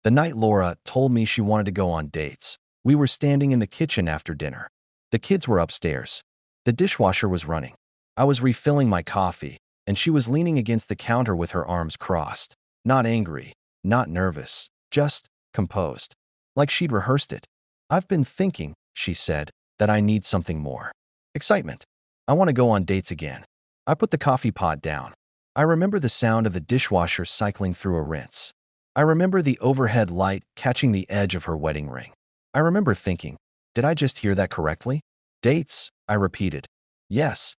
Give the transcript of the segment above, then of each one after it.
The night Laura told me she wanted to go on dates. We were standing in the kitchen after dinner. The kids were upstairs. The dishwasher was running. I was refilling my coffee, and she was leaning against the counter with her arms crossed. Not angry, not nervous, just composed. Like she'd rehearsed it. "I've been thinking," she said, "that I need something more. Excitement. I want to go on dates again." I put the coffee pot down. I remember the sound of the dishwasher cycling through a rinse. I remember the overhead light catching the edge of her wedding ring. I remember thinking, did I just hear that correctly? "Dates," I repeated. "Yes."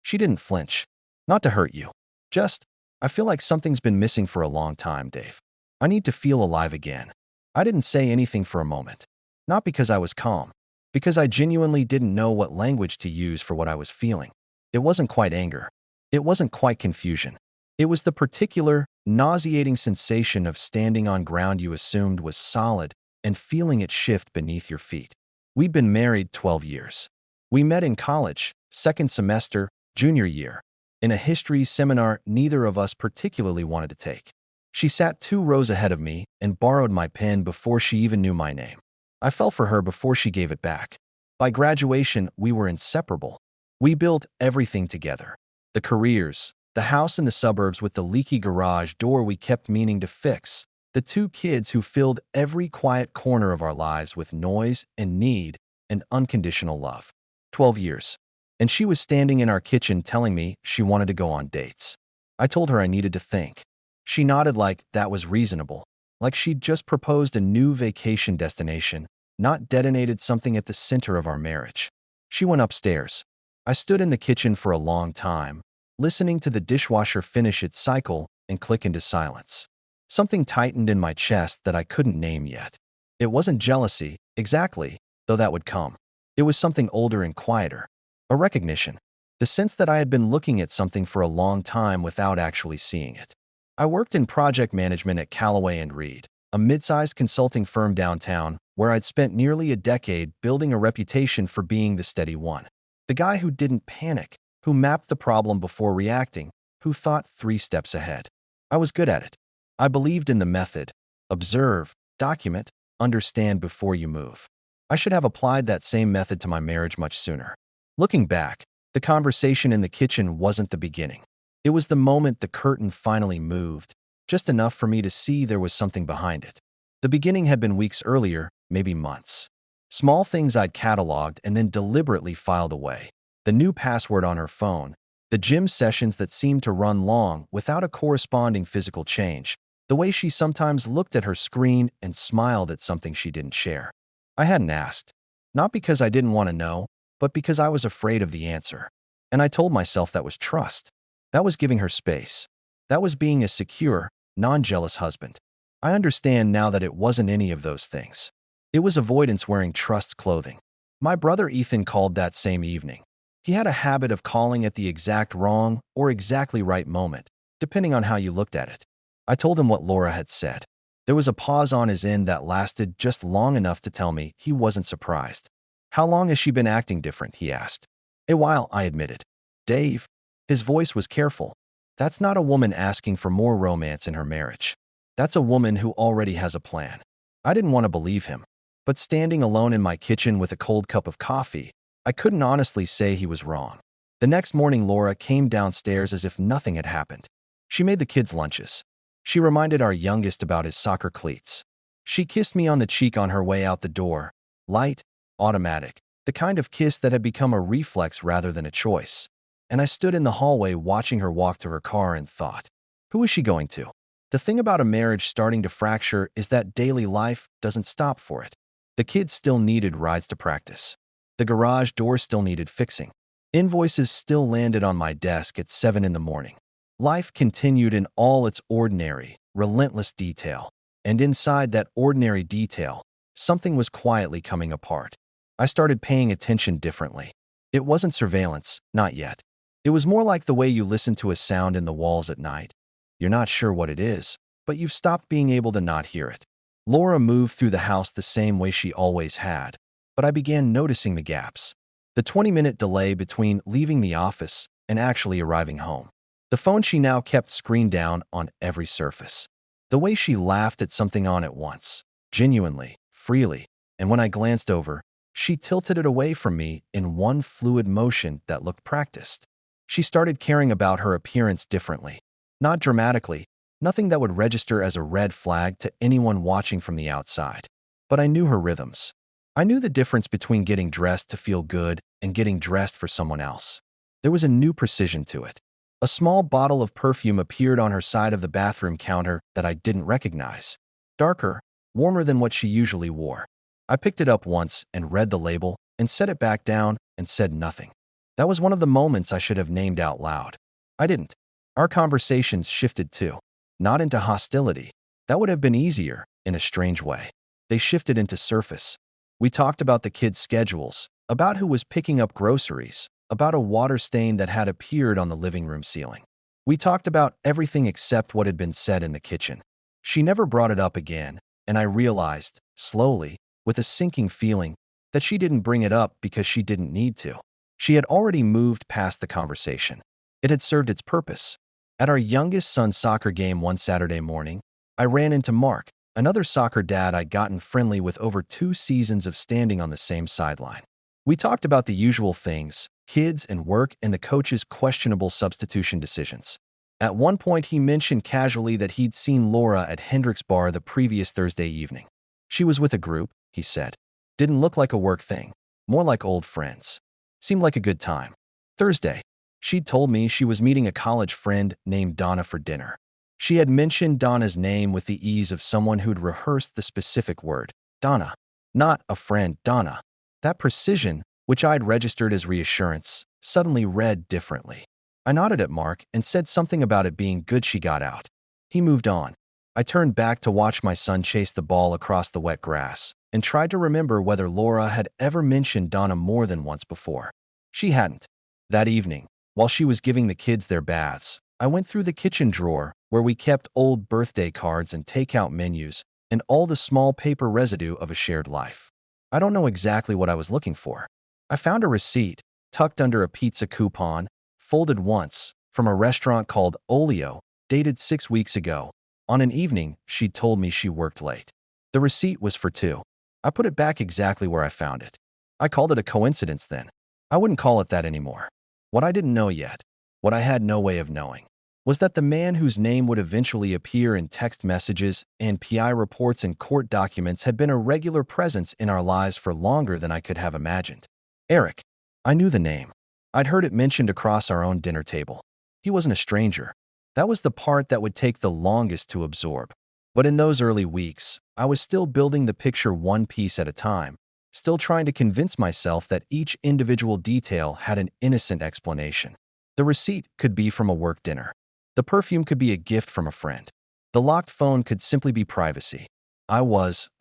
She didn't flinch. "Not to hurt you. Just, I feel like something's been missing for a long time, Dave. I need to feel alive again." I didn't say anything for a moment. Not because I was calm. Because I genuinely didn't know what language to use for what I was feeling. It wasn't quite anger. It wasn't quite confusion. It was the particular, nauseating sensation of standing on ground you assumed was solid and feeling it shift beneath your feet. We'd been married 12 years. We met in college, second semester, junior year, in a history seminar neither of us particularly wanted to take. She sat 2 rows ahead of me and borrowed my pen before she even knew my name. I fell for her before she gave it back. By graduation, we were inseparable. We built everything together. The careers, the house in the suburbs with the leaky garage door we kept meaning to fix, the 2 kids who filled every quiet corner of our lives with noise and need and unconditional love. 12 years. And she was standing in our kitchen telling me she wanted to go on dates. I told her I needed to think. She nodded like that was reasonable, like she'd just proposed a new vacation destination, not detonated something at the center of our marriage. She went upstairs. I stood in the kitchen for a long time, listening to the dishwasher finish its cycle and click into silence. Something tightened in my chest that I couldn't name yet. It wasn't jealousy, exactly, though that would come. It was something older and quieter. A recognition. The sense that I had been looking at something for a long time without actually seeing it. I worked in project management at Callaway and Reed, a mid-sized consulting firm downtown where I'd spent nearly a decade building a reputation for being the steady one. The guy who didn't panic, who mapped the problem before reacting, who thought 3 steps ahead. I was good at it. I believed in the method. Observe, document, understand before you move. I should have applied that same method to my marriage much sooner. Looking back, the conversation in the kitchen wasn't the beginning. It was the moment the curtain finally moved, just enough for me to see there was something behind it. The beginning had been weeks earlier, maybe months. Small things I'd cataloged and then deliberately filed away. The new password on her phone, the gym sessions that seemed to run long without a corresponding physical change, the way she sometimes looked at her screen and smiled at something she didn't share. I hadn't asked, not because I didn't want to know, but because I was afraid of the answer. And I told myself that was trust. That was giving her space. That was being a secure, non-jealous husband. I understand now that it wasn't any of those things. It was avoidance wearing trust clothing. My brother Ethan called that same evening. He had a habit of calling at the exact wrong or exactly right moment, depending on how you looked at it. I told him what Laura had said. There was a pause on his end that lasted just long enough to tell me he wasn't surprised. "How long has she been acting different?" he asked. "A while," I admitted. "Dave." His voice was careful. "That's not a woman asking for more romance in her marriage. That's a woman who already has a plan." I didn't want to believe him. But standing alone in my kitchen with a cold cup of coffee, I couldn't honestly say he was wrong. The next morning, Laura came downstairs as if nothing had happened. She made the kids' lunches. She reminded our youngest about his soccer cleats. She kissed me on the cheek on her way out the door. Light, automatic, the kind of kiss that had become a reflex rather than a choice. And I stood in the hallway watching her walk to her car and thought, who is she going to? The thing about a marriage starting to fracture is that daily life doesn't stop for it. The kids still needed rides to practice. The garage door still needed fixing. Invoices still landed on my desk at 7 in the morning. Life continued in all its ordinary, relentless detail. And inside that ordinary detail, something was quietly coming apart. I started paying attention differently. It wasn't surveillance, not yet. It was more like the way you listen to a sound in the walls at night. You're not sure what it is, but you've stopped being able to not hear it. Laura moved through the house the same way she always had, but I began noticing the gaps. The 20-minute delay between leaving the office and actually arriving home. The phone she now kept screen down on every surface. The way she laughed at something on it once, genuinely, freely, and when I glanced over, she tilted it away from me in one fluid motion that looked practiced. She started caring about her appearance differently. Not dramatically, nothing that would register as a red flag to anyone watching from the outside. But I knew her rhythms. I knew the difference between getting dressed to feel good and getting dressed for someone else. There was a new precision to it. A small bottle of perfume appeared on her side of the bathroom counter that I didn't recognize. Darker, warmer than what she usually wore. I picked it up once and read the label and set it back down and said nothing. That was one of the moments I should have named out loud. I didn't. Our conversations shifted too. Not into hostility. That would have been easier, in a strange way. They shifted into surface. We talked about the kids' schedules, about who was picking up groceries, about a water stain that had appeared on the living room ceiling. We talked about everything except what had been said in the kitchen. She never brought it up again, and I realized, slowly, with a sinking feeling, that she didn't bring it up because she didn't need to. She had already moved past the conversation. It had served its purpose. At our youngest son's soccer game one Saturday morning, I ran into Mark, another soccer dad I'd gotten friendly with over 2 seasons of standing on the same sideline. We talked about the usual things, kids and work and the coach's questionable substitution decisions. At one point, he mentioned casually that he'd seen Laura at Hendrick's bar the previous Thursday evening. She was with a group, he said. Didn't look like a work thing, more like old friends. Seemed like a good time. Thursday, she'd told me she was meeting a college friend named Donna for dinner. She had mentioned Donna's name with the ease of someone who'd rehearsed the specific word, Donna. Not a friend, Donna. That precision, which I'd registered as reassurance, suddenly read differently. I nodded at Mark and said something about it being good she got out. He moved on. I turned back to watch my son chase the ball across the wet grass and tried to remember whether Laura had ever mentioned Donna more than once before. She hadn't. That evening, while she was giving the kids their baths, I went through the kitchen drawer where we kept old birthday cards and takeout menus and all the small paper residue of a shared life. I don't know exactly what I was looking for. I found a receipt, tucked under a pizza coupon, folded once, from a restaurant called Olio, dated 6 weeks ago. On an evening, she'd told me she worked late. The receipt was for 2. I put it back exactly where I found it. I called it a coincidence then. I wouldn't call it that anymore. What I didn't know yet, what I had no way of knowing, was that the man whose name would eventually appear in text messages and PI reports and court documents had been a regular presence in our lives for longer than I could have imagined. Eric. I knew the name. I'd heard it mentioned across our own dinner table. He wasn't a stranger. That was the part that would take the longest to absorb. But in those early weeks, I was still building the picture one piece at a time, still trying to convince myself that each individual detail had an innocent explanation. The receipt could be from a work dinner. The perfume could be a gift from a friend. The locked phone could simply be privacy. I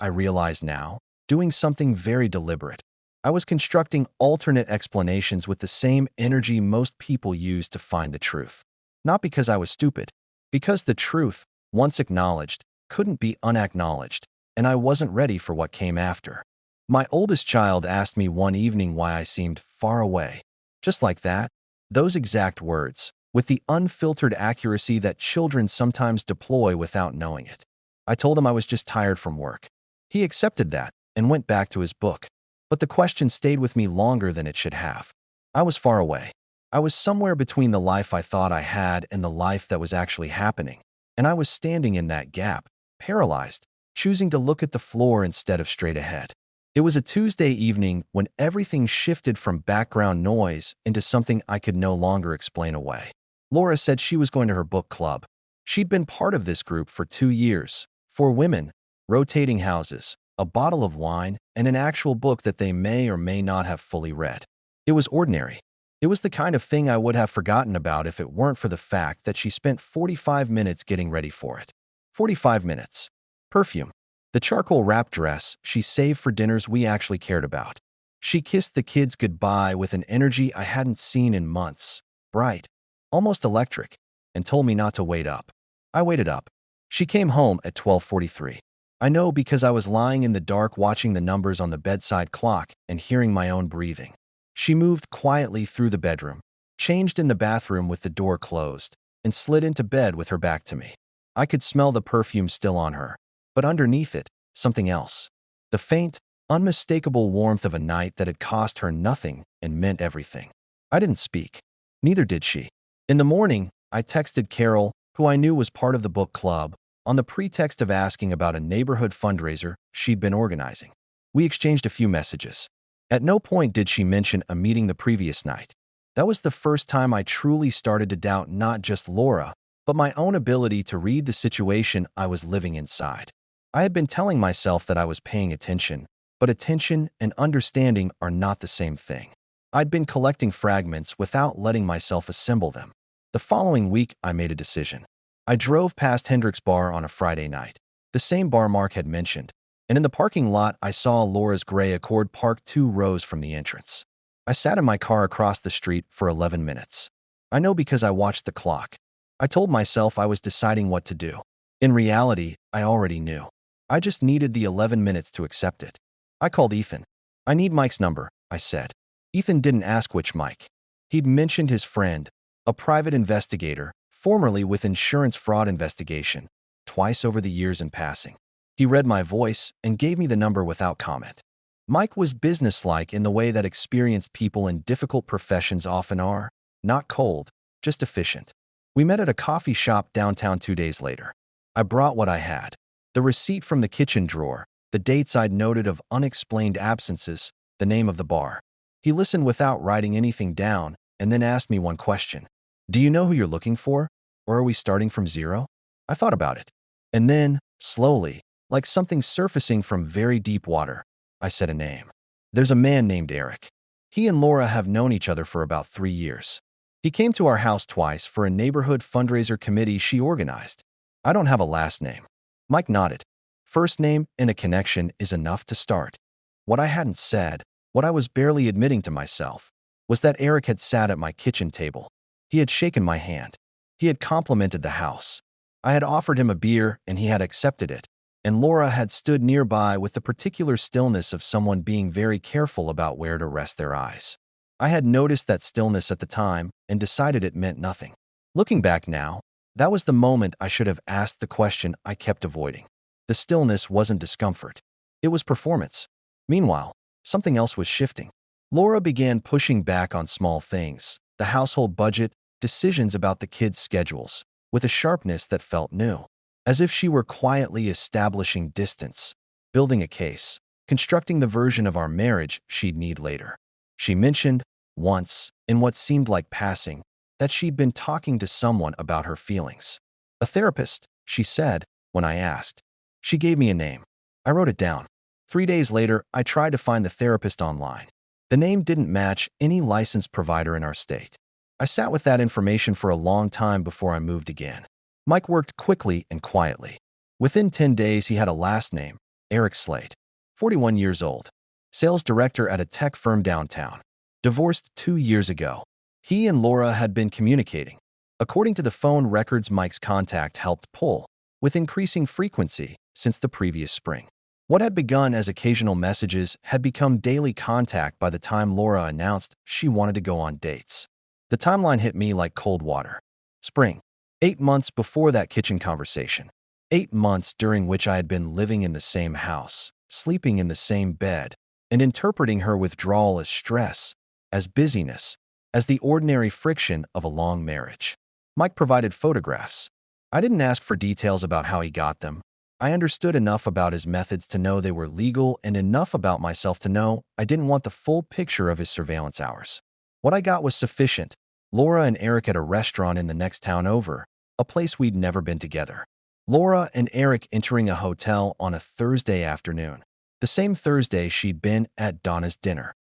realize now, doing something very deliberate. I was constructing alternate explanations with the same energy most people use to find the truth. Not because I was stupid, because the truth, once acknowledged, couldn't be unacknowledged, and I wasn't ready for what came after. My oldest child asked me one evening why I seemed far away. Just like that, those exact words, with the unfiltered accuracy that children sometimes deploy without knowing it. I told him I was just tired from work. He accepted that and went back to his book. But the question stayed with me longer than it should have. I was far away. I was somewhere between the life I thought I had and the life that was actually happening. And I was standing in that gap, paralyzed, choosing to look at the floor instead of straight ahead. It was a Tuesday evening when everything shifted from background noise into something I could no longer explain away. Laura said she was going to her book club. She'd been part of this group for 2 years. 4 women, rotating houses, a bottle of wine, and an actual book that they may or may not have fully read. It was ordinary. It was the kind of thing I would have forgotten about if it weren't for the fact that she spent 45 minutes getting ready for it. 45 minutes. Perfume. The charcoal wrap dress she saved for dinners we actually cared about. She kissed the kids goodbye with an energy I hadn't seen in months. Bright. Almost electric. And told me not to wait up. I waited up. She came home at 12:43. I know because I was lying in the dark watching the numbers on the bedside clock and hearing my own breathing. She moved quietly through the bedroom, changed in the bathroom with the door closed, and slid into bed with her back to me. I could smell the perfume still on her, but underneath it, something else. The faint, unmistakable warmth of a night that had cost her nothing and meant everything. I didn't speak. Neither did she. In the morning, I texted Carol, who I knew was part of the book club, on the pretext of asking about a neighborhood fundraiser she'd been organizing. We exchanged a few messages. At no point did she mention a meeting the previous night. That was the first time I truly started to doubt not just Laura, but my own ability to read the situation I was living inside. I had been telling myself that I was paying attention, but attention and understanding are not the same thing. I'd been collecting fragments without letting myself assemble them. The following week, I made a decision. I drove past Hendrick's bar on a Friday night, the same bar Mark had mentioned, and in the parking lot, I saw Laura's gray Accord parked 2 rows from the entrance. I sat in my car across the street for 11 minutes. I know because I watched the clock. I told myself I was deciding what to do. In reality, I already knew. I just needed the 11 minutes to accept it. I called Ethan. "I need Mike's number," I said. Ethan didn't ask which Mike. He'd mentioned his friend, a private investigator, formerly with insurance fraud investigation, twice over the years in passing. He read my voice and gave me the number without comment. Mike was businesslike in the way that experienced people in difficult professions often are, not cold, just efficient. We met at a coffee shop downtown 2 days later. I brought what I had. The receipt from the kitchen drawer, the dates I'd noted of unexplained absences, the name of the bar. He listened without writing anything down and then asked me one question. "Do you know who you're looking for? Or are we starting from zero?" I thought about it. And then, slowly, like something surfacing from very deep water, I said a name. "There's a man named Eric. He and Laura have known each other for about 3 years. He came to our house twice for a neighborhood fundraiser committee she organized. I don't have a last name." Mike nodded. "First name and a connection is enough to start." What I hadn't said, what I was barely admitting to myself, was that Eric had sat at my kitchen table. He had shaken my hand. He had complimented the house. I had offered him a beer and he had accepted it, and Laura had stood nearby with the particular stillness of someone being very careful about where to rest their eyes. I had noticed that stillness at the time and decided it meant nothing. Looking back now, that was the moment I should have asked the question I kept avoiding. The stillness wasn't discomfort. It was performance. Meanwhile, something else was shifting. Laura began pushing back on small things, the household budget, decisions about the kids' schedules, with a sharpness that felt new. As if she were quietly establishing distance, building a case, constructing the version of our marriage she'd need later. She mentioned, once, in what seemed like passing, that she'd been talking to someone about her feelings. "A therapist," she said, when I asked. She gave me a name. I wrote it down. 3 days later, I tried to find the therapist online. The name didn't match any licensed provider in our state. I sat with that information for a long time before I moved again. Mike worked quickly and quietly. Within 10 days, he had a last name, Eric Slade, 41 years old, sales director at a tech firm downtown. Divorced 2 years ago. He and Laura had been communicating. According to the phone records Mike's contact helped pull, with increasing frequency, since the previous spring. What had begun as occasional messages had become daily contact by the time Laura announced she wanted to go on dates. The timeline hit me like cold water. Spring. 8 months before that kitchen conversation. 8 months during which I had been living in the same house, sleeping in the same bed, and interpreting her withdrawal as stress, as busyness, as the ordinary friction of a long marriage. Mike provided photographs. I didn't ask for details about how he got them. I understood enough about his methods to know they were legal and enough about myself to know I didn't want the full picture of his surveillance hours. What I got was sufficient. Laura and Eric at a restaurant in the next town over, a place we'd never been together. Laura and Eric entering a hotel on a Thursday afternoon, the same Thursday she'd been at Donna's dinner.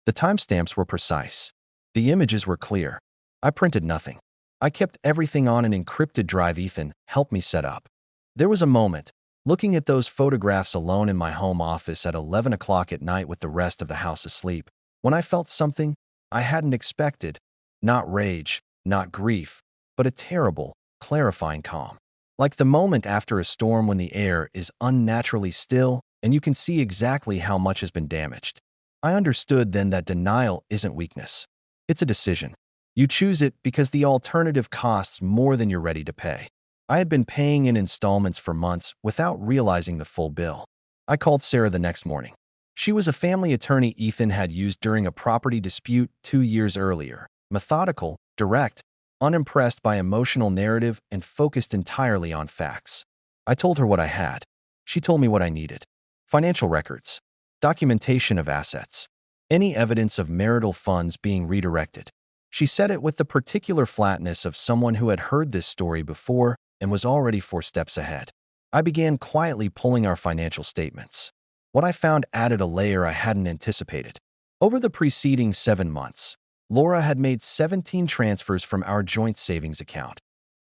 The timestamps were precise. The images were clear. I printed nothing. I kept everything on an encrypted drive Ethan helped me set up. There was a moment, looking at those photographs alone in my home office at 11 o'clock at night with the rest of the house asleep, when I felt something I hadn't expected. Not rage, not grief, but a terrible, clarifying calm. Like the moment after a storm when the air is unnaturally still and you can see exactly how much has been damaged. I understood then that denial isn't weakness. It's a decision. You choose it because the alternative costs more than you're ready to pay. I had been paying in installments for months without realizing the full bill. I called Sarah the next morning. She was a family attorney Ethan had used during a property dispute 2 years earlier. Methodical, direct, unimpressed by emotional narrative, and focused entirely on facts. I told her what I had. She told me what I needed. Financial records, documentation of assets, any evidence of marital funds being redirected. She said it with the particular flatness of someone who had heard this story before and was already 4 steps ahead. I began quietly pulling our financial statements. What I found added a layer I hadn't anticipated. Over the preceding 7 months, Laura had made 17 transfers from our joint savings account,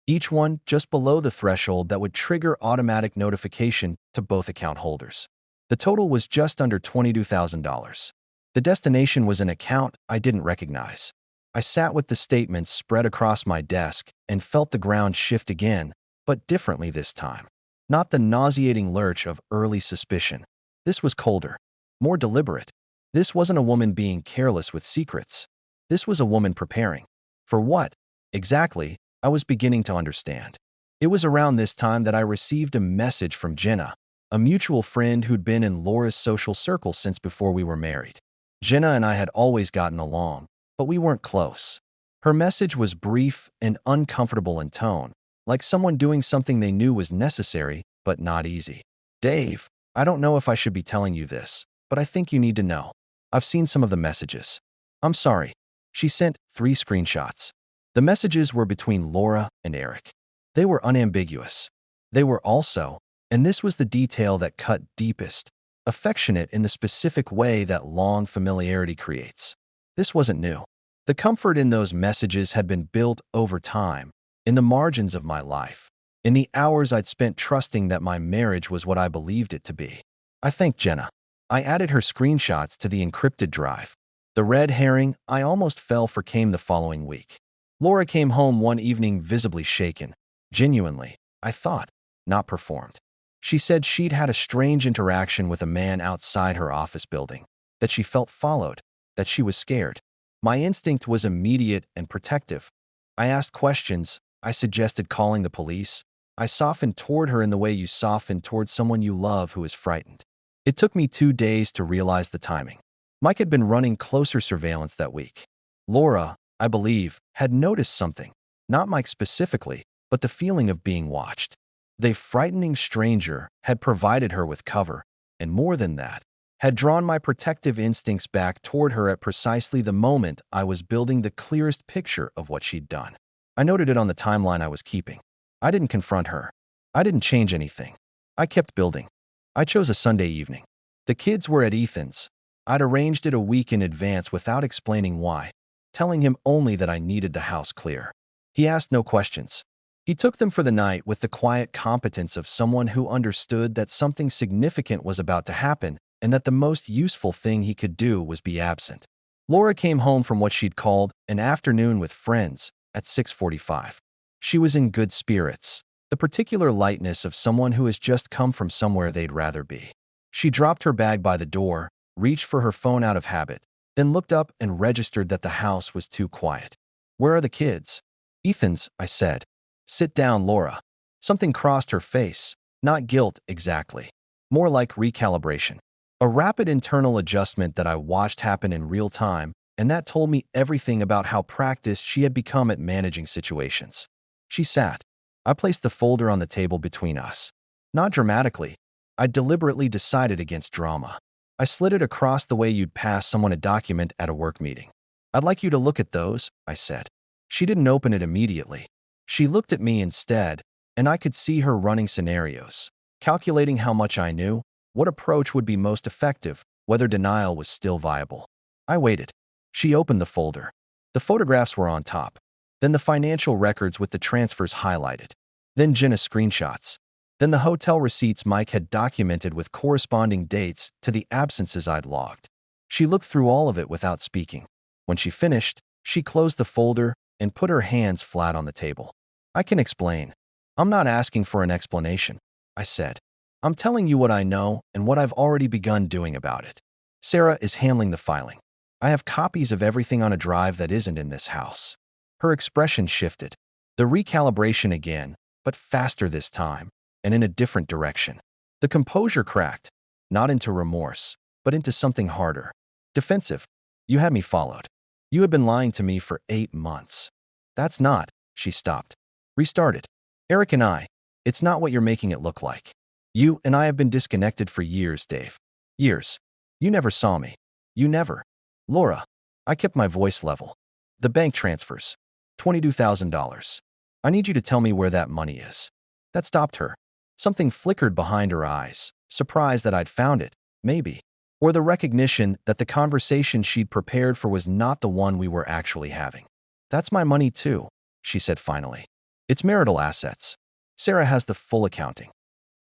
each one just below the threshold that would trigger automatic notification to both account holders. The total was just under $22,000. The destination was an account I didn't recognize. I sat with the statements spread across my desk and felt the ground shift again, but differently this time. Not the nauseating lurch of early suspicion. This was colder, more deliberate. This wasn't a woman being careless with secrets. This was a woman preparing. For what? Exactly, I was beginning to understand. It was around this time that I received a message from Jenna, a mutual friend who'd been in Laura's social circle since before we were married. Jenna and I had always gotten along, but we weren't close. Her message was brief and uncomfortable in tone, like someone doing something they knew was necessary, but not easy. Dave, I don't know if I should be telling you this, but I think you need to know. I've seen some of the messages. I'm sorry. She sent 3 screenshots. The messages were between Laura and Eric. They were unambiguous. They were also, and this was the detail that cut deepest, affectionate in the specific way that long familiarity creates. This wasn't new. The comfort in those messages had been built over time, in the margins of my life, in the hours I'd spent trusting that my marriage was what I believed it to be. I thanked Jenna. I added her screenshots to the encrypted drive. The red herring I almost fell for came the following week. Laura came home one evening visibly shaken. Genuinely, I thought, not performed. She said she'd had a strange interaction with a man outside her office building, that she felt followed, that she was scared. My instinct was immediate and protective. I asked questions. I suggested calling the police. I softened toward her in the way you soften toward someone you love who is frightened. It took me 2 days to realize the timing. Mike had been running closer surveillance that week. Laura, I believe, had noticed something, not Mike specifically, but the feeling of being watched. The frightening stranger had provided her with cover, and more than that, had drawn my protective instincts back toward her at precisely the moment I was building the clearest picture of what she'd done. I noted it on the timeline I was keeping. I didn't confront her. I didn't change anything. I kept building. I chose a Sunday evening. The kids were at Ethan's. I'd arranged it a week in advance without explaining why, telling him only that I needed the house clear. He asked no questions. He took them for the night with the quiet competence of someone who understood that something significant was about to happen and that the most useful thing he could do was be absent. Laura came home from what she'd called an afternoon with friends at 6:45. She was in good spirits, the particular lightness of someone who has just come from somewhere they'd rather be. She dropped her bag by the door, reached for her phone out of habit, then looked up and registered that the house was too quiet. "Where are the kids?" "Ethan's," I said. "Sit down, Laura." Something crossed her face, not guilt exactly, more like recalibration. A rapid internal adjustment that I watched happen in real time, and that told me everything about how practiced she had become at managing situations. She sat. I placed the folder on the table between us. Not dramatically. I deliberately decided against drama. I slid it across the way you'd pass someone a document at a work meeting. "I'd like you to look at those," I said. She didn't open it immediately. She looked at me instead, and I could see her running scenarios, calculating how much I knew, what approach would be most effective, whether denial was still viable. I waited. She opened the folder. The photographs were on top. Then the financial records with the transfers highlighted. Then Jenna's screenshots. Then the hotel receipts Mike had documented with corresponding dates to the absences I'd logged. She looked through all of it without speaking. When she finished, she closed the folder and put her hands flat on the table. "I can explain." "I'm not asking for an explanation," I said. "I'm telling you what I know and what I've already begun doing about it. Sarah is handling the filing. I have copies of everything on a drive that isn't in this house." Her expression shifted. The recalibration again, but faster this time, and in a different direction. The composure cracked, not into remorse, but into something harder. Defensive. You had me followed. You had been lying to me for 8 months. That's not, she stopped. Restarted. Eric and I, it's not what you're making it look like. You and I have been disconnected for years, Dave. Years. You never saw me. You never. Laura. I kept my voice level. The bank transfers. $22,000. I need you to tell me where that money is. That stopped her. Something flickered behind her eyes, surprised that I'd found it, maybe. Or the recognition that the conversation she'd prepared for was not the one we were actually having. That's my money too, she said finally. It's marital assets. Sarah has the full accounting.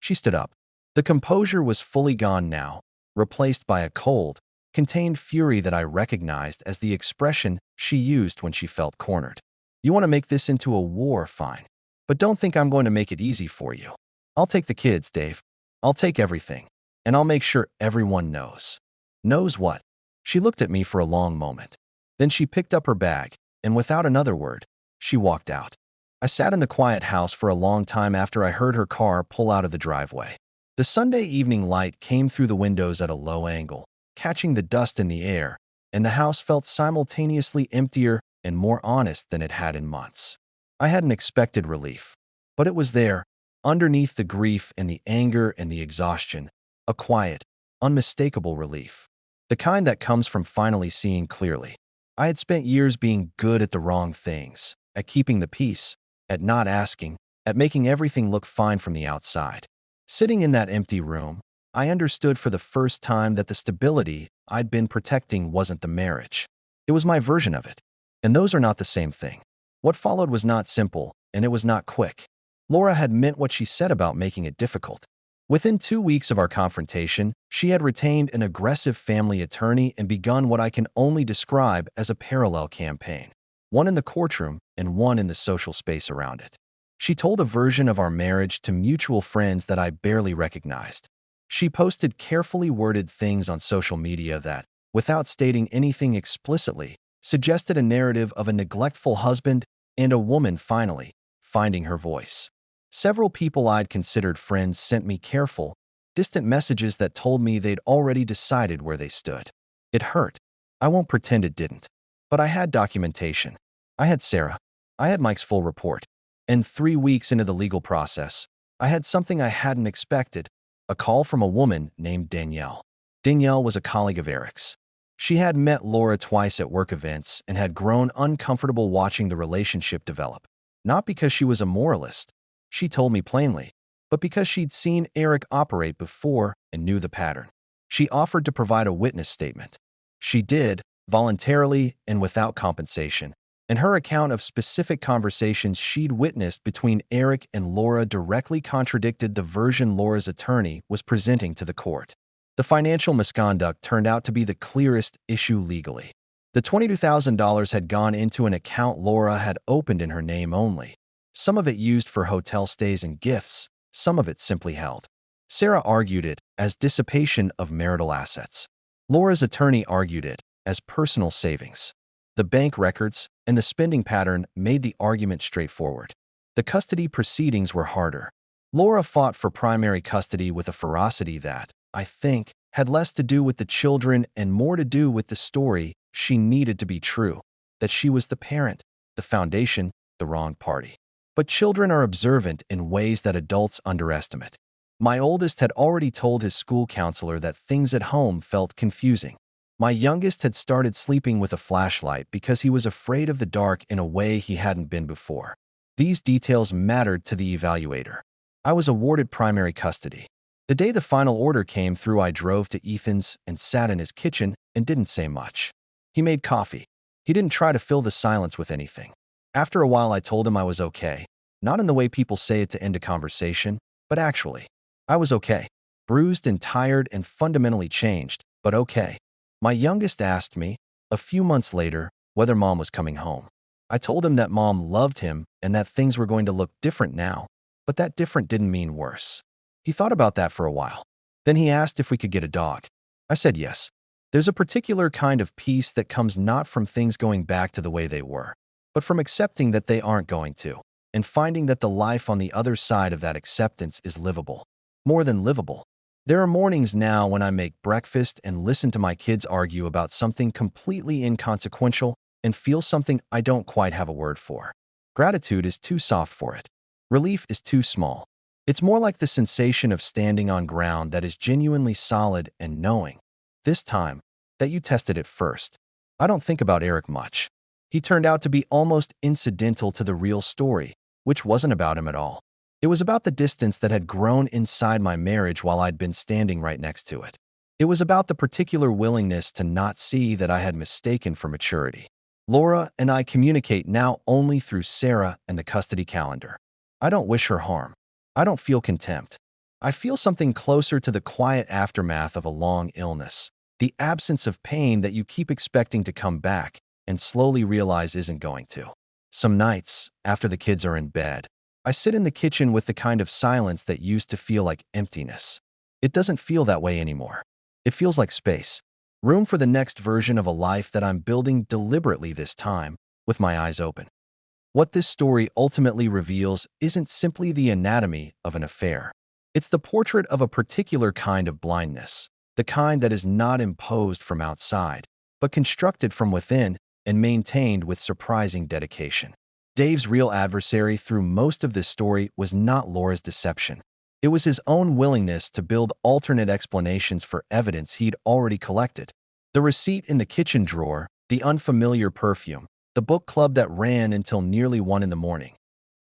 She stood up. The composure was fully gone now, replaced by a cold, contained fury that I recognized as the expression she used when she felt cornered. You want to make this into a war, fine. But don't think I'm going to make it easy for you. I'll take the kids, Dave. I'll take everything. And I'll make sure everyone knows. Knows what? She looked at me for a long moment. Then she picked up her bag, and without another word, she walked out. I sat in the quiet house for a long time after I heard her car pull out of the driveway. The Sunday evening light came through the windows at a low angle, catching the dust in the air, and the house felt simultaneously emptier and more honest than it had in months. I hadn't expected relief, but it was there, underneath the grief and the anger and the exhaustion, a quiet, unmistakable relief. The kind that comes from finally seeing clearly. I had spent years being good at the wrong things, at keeping the peace, at not asking, at making everything look fine from the outside. Sitting in that empty room, I understood for the first time that the stability I'd been protecting wasn't the marriage. It was my version of it. And those are not the same thing. What followed was not simple, and it was not quick. Laura had meant what she said about making it difficult. Within 2 weeks of our confrontation, she had retained an aggressive family attorney and begun what I can only describe as a parallel campaign. One in the courtroom and one in the social space around it. She told a version of our marriage to mutual friends that I barely recognized. She posted carefully worded things on social media that, without stating anything explicitly, suggested a narrative of a neglectful husband and a woman finally finding her voice. Several people I'd considered friends sent me careful, distant messages that told me they'd already decided where they stood. It hurt. I won't pretend it didn't. But I had documentation. I had Sarah. I had Mike's full report. And 3 weeks into the legal process, I had something I hadn't expected, a call from a woman named Danielle. Danielle was a colleague of Eric's. She had met Laura twice at work events and had grown uncomfortable watching the relationship develop. Not because she was a moralist, she told me plainly, but because she'd seen Eric operate before and knew the pattern. She offered to provide a witness statement. She did, voluntarily and without compensation, and her account of specific conversations she'd witnessed between Eric and Laura directly contradicted the version Laura's attorney was presenting to the court. The financial misconduct turned out to be the clearest issue legally. The $22,000 had gone into an account Laura had opened in her name only. Some of it used for hotel stays and gifts, some of it simply held. Sarah argued it as dissipation of marital assets. Laura's attorney argued it as personal savings. The bank records and the spending pattern made the argument straightforward. The custody proceedings were harder. Laura fought for primary custody with a ferocity that, I think, had less to do with the children and more to do with the story she needed to be true, that she was the parent, the foundation, the wrong party. But children are observant in ways that adults underestimate. My oldest had already told his school counselor that things at home felt confusing. My youngest had started sleeping with a flashlight because he was afraid of the dark in a way he hadn't been before. These details mattered to the evaluator. I was awarded primary custody. The day the final order came through, I drove to Ethan's and sat in his kitchen and didn't say much. He made coffee. He didn't try to fill the silence with anything. After a while, I told him I was okay. Not in the way people say it to end a conversation, but actually. I was okay. Bruised and tired and fundamentally changed, but okay. My youngest asked me, a few months later, whether Mom was coming home. I told him that Mom loved him and that things were going to look different now, but that different didn't mean worse. He thought about that for a while. Then he asked if we could get a dog. I said yes. There's a particular kind of peace that comes not from things going back to the way they were, but from accepting that they aren't going to. and finding that the life on the other side of that acceptance is livable. More than livable. There are mornings now when I make breakfast and listen to my kids argue about something completely inconsequential and feel something I don't quite have a word for. Gratitude is too soft for it. Relief is too small. It's more like the sensation of standing on ground that is genuinely solid and knowing, this time, that you tested it first. I don't think about Eric much. He turned out to be almost incidental to the real story, which wasn't about him at all. It was about the distance that had grown inside my marriage while I'd been standing right next to it. It was about the particular willingness to not see that I had mistaken for maturity. Laura and I communicate now only through Sarah and the custody calendar. I don't wish her harm. I don't feel contempt. I feel something closer to the quiet aftermath of a long illness, the absence of pain that you keep expecting to come back and slowly realize isn't going to. Some nights, after the kids are in bed, I sit in the kitchen with the kind of silence that used to feel like emptiness. It doesn't feel that way anymore. It feels like space. Room for the next version of a life that I'm building deliberately this time, with my eyes open. What this story ultimately reveals isn't simply the anatomy of an affair. It's the portrait of a particular kind of blindness, the kind that is not imposed from outside, but constructed from within and maintained with surprising dedication. Dave's real adversary through most of this story was not Laura's deception. It was his own willingness to build alternate explanations for evidence he'd already collected. The receipt in the kitchen drawer, the unfamiliar perfume, the book club that ran until nearly 1 in the morning.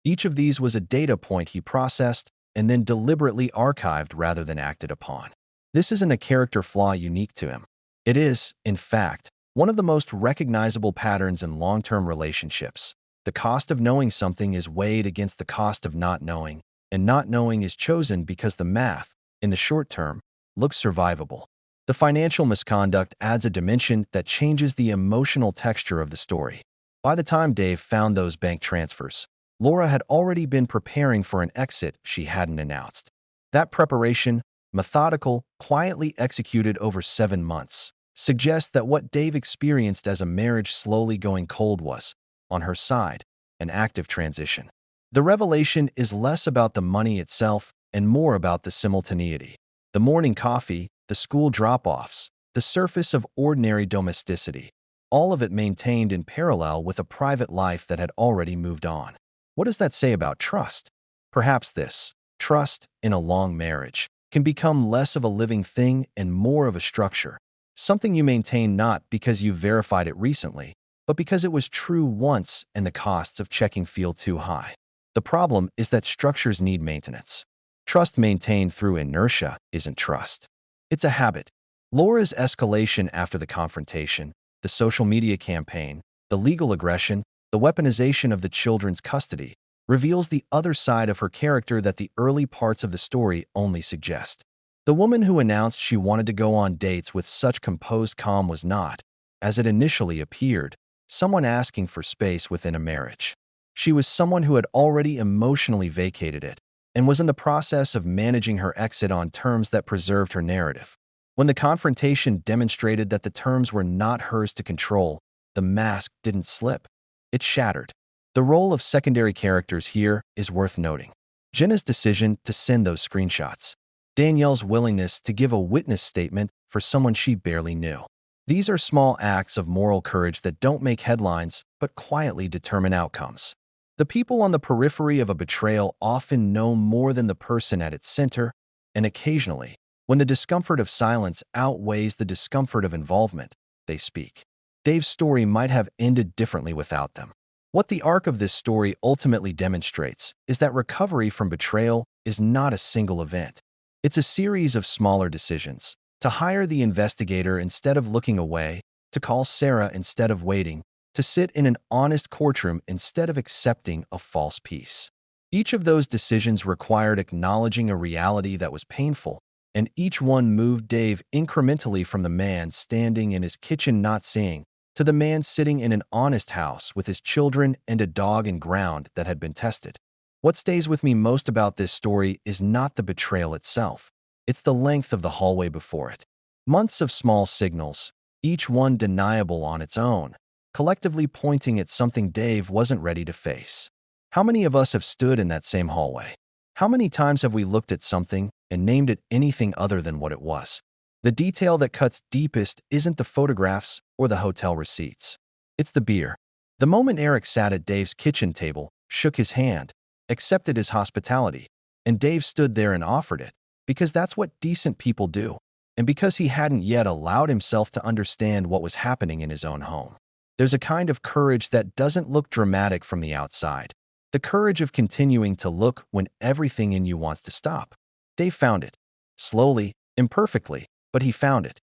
Each of these was a data point he processed and then deliberately archived rather than acted upon. This isn't a character flaw unique to him. It is, in fact, one of the most recognizable patterns in long-term relationships. The cost of knowing something is weighed against the cost of not knowing, and not knowing is chosen because the math, in the short term, looks survivable. The financial misconduct adds a dimension that changes the emotional texture of the story. By the time Dave found those bank transfers, Laura had already been preparing for an exit she hadn't announced. That preparation, methodical, quietly executed over 7 months, suggests that what Dave experienced as a marriage slowly going cold was, on her side, an active transition. The revelation is less about the money itself and more about the simultaneity. The morning coffee, the school drop-offs, the surface of ordinary domesticity, all of it maintained in parallel with a private life that had already moved on. What does that say about trust? Perhaps this: trust, in a long marriage, can become less of a living thing and more of a structure, something you maintain not because you've verified it recently, but because it was true once and the costs of checking feel too high. The problem is that structures need maintenance. Trust maintained through inertia isn't trust. It's a habit. Laura's escalation after the confrontation, the social media campaign, the legal aggression, the weaponization of the children's custody, reveals the other side of her character that the early parts of the story only suggest. The woman who announced she wanted to go on dates with such composed calm was not, as it initially appeared, someone asking for space within a marriage. She was someone who had already emotionally vacated it and was in the process of managing her exit on terms that preserved her narrative. When the confrontation demonstrated that the terms were not hers to control, the mask didn't slip. It shattered. The role of secondary characters here is worth noting. Jenna's decision to send those screenshots. Danielle's willingness to give a witness statement for someone she barely knew. These are small acts of moral courage that don't make headlines, but quietly determine outcomes. The people on the periphery of a betrayal often know more than the person at its center, and occasionally, when the discomfort of silence outweighs the discomfort of involvement, they speak. Dave's story might have ended differently without them. What the arc of this story ultimately demonstrates is that recovery from betrayal is not a single event. It's a series of smaller decisions: to hire the investigator instead of looking away, to call Sarah instead of waiting, to sit in an honest courtroom instead of accepting a false peace. Each of those decisions required acknowledging a reality that was painful, and each one moved Dave incrementally from the man standing in his kitchen not seeing, to the man sitting in an honest house with his children and a dog and ground that had been tested. What stays with me most about this story is not the betrayal itself. It's the length of the hallway before it. Months of small signals, each one deniable on its own, collectively pointing at something Dave wasn't ready to face. How many of us have stood in that same hallway? How many times have we looked at something and named it anything other than what it was? The detail that cuts deepest isn't the photographs or the hotel receipts. It's the beer. The moment Eric sat at Dave's kitchen table, shook his hand, accepted his hospitality, and Dave stood there and offered it, because that's what decent people do, and because he hadn't yet allowed himself to understand what was happening in his own home. There's a kind of courage that doesn't look dramatic from the outside. The courage of continuing to look when everything in you wants to stop. Dave found it. Slowly, imperfectly, but he found it.